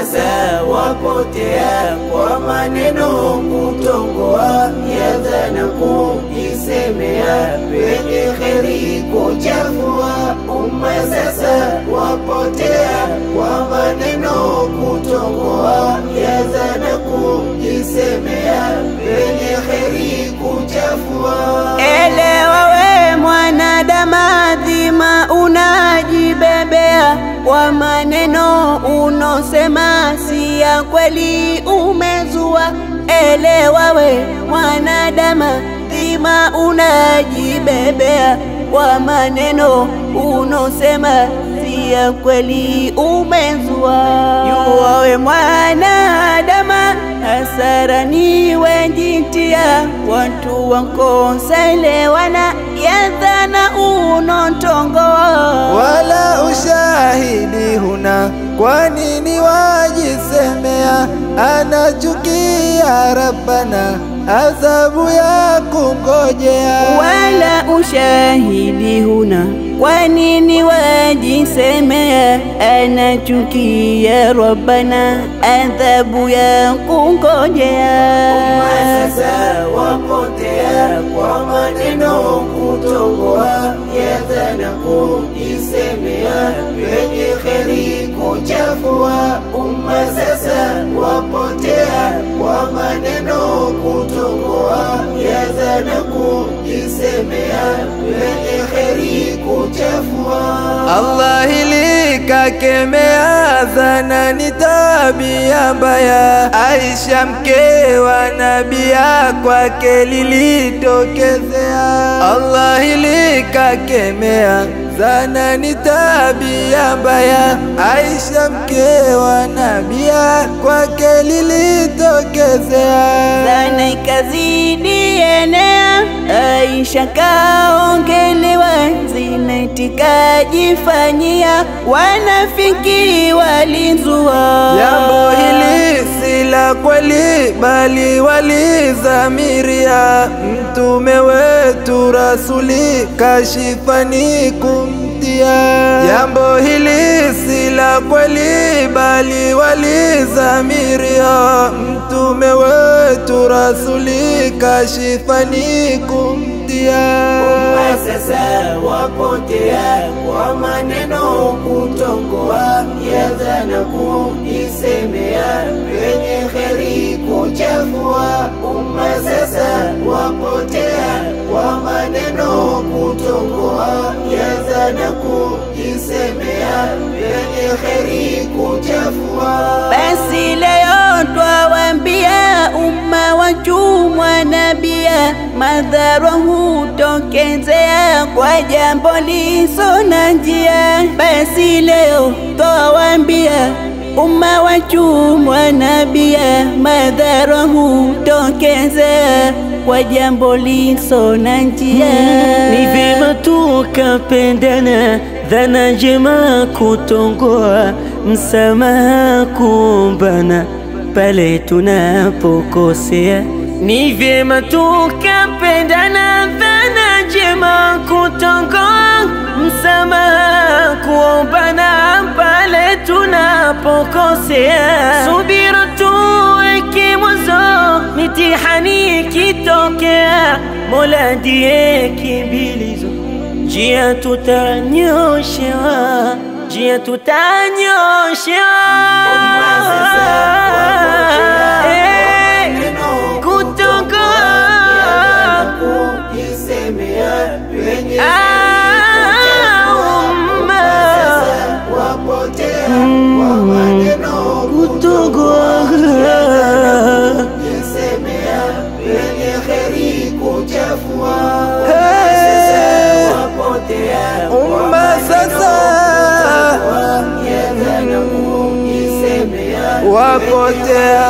sasa wapotea kwa maneno kutongoa, yadhana kujisemea, penye kheri kuchafua. Umma sasa wapotea kwa maneno kutongoa, yadhana kujisemea, penye kheri kuchafua. Elewa we mwanadamu adhima, unajibebea kwa maneno unosema si ya kweli, umezua. Elewa we mwanadamu adhima, unajibebea kwa maneno unosema si ya kweli, umezua. Jua we mwanadamu hasara ni wenjitia, watu wakosa elewana, yadhana unotongoa. Wala ushahidi huna, kwa nini wajisemea? Anachukia Rabbana, adhabu ya kungojea. Wala ushahidi huna, kwa nini wajisemea? Anachukia Rabbana, adhabu ya kungojea. Umma sasa wapotea kwa maneno kutongoa, yadhana kujisemea, penye kheri kuchafua. Umma sasa wapotea kwa maneno kutongoa, yadhana kujisemea, penye kheri kuchafua. Allah hili kakemea, dhana ni tabia mbaya. Aisha mke wa nabia, kwake lilitokezea. Allah hili kakemea, dhana ni tabia mbaya. Aisha mke wa nabia, kwake lilitokezea. Dhana ikazidi enea, Aisha kaongelewa, zina itikajifanyia, wanafiki walinzua. Jambo hili si la kweli, bali walizamiria. Mtume wetu Rasuli kashifani kumtia. Jambo hili si la kweli, bali walizamiria. Mtume wetu Rasuli kashifani kumtia. Umma sasa wapotea kwa maneno kutongoa, yadhana kujisemea, penye kheri kuchafua. Umma sasa wapotea kwa maneno kutongoa, yadhana kujisemea, penye kheri kuchafua. Basi leo twawambia umma wachumwa nabia, madhara hutokezea kwa jambo liso na njia. Basi leo twawambia umma wachumwa nabia, madhara hutokezea kwa jambo liso na njia. Ni vyema tukapendana, dhana njema kutongoa, msamaha kuombana pale tunapokosea. Ni vyema tukapendana, dhana njema kutongoa, msamaha kuombana pale tunapokosea. Subira tuweke mwanzo, mitihani kitokea, Mola ndiye kimbilizo, njia tutanyoshewa, njia tutanyoshewa. Umma sasa wapotea.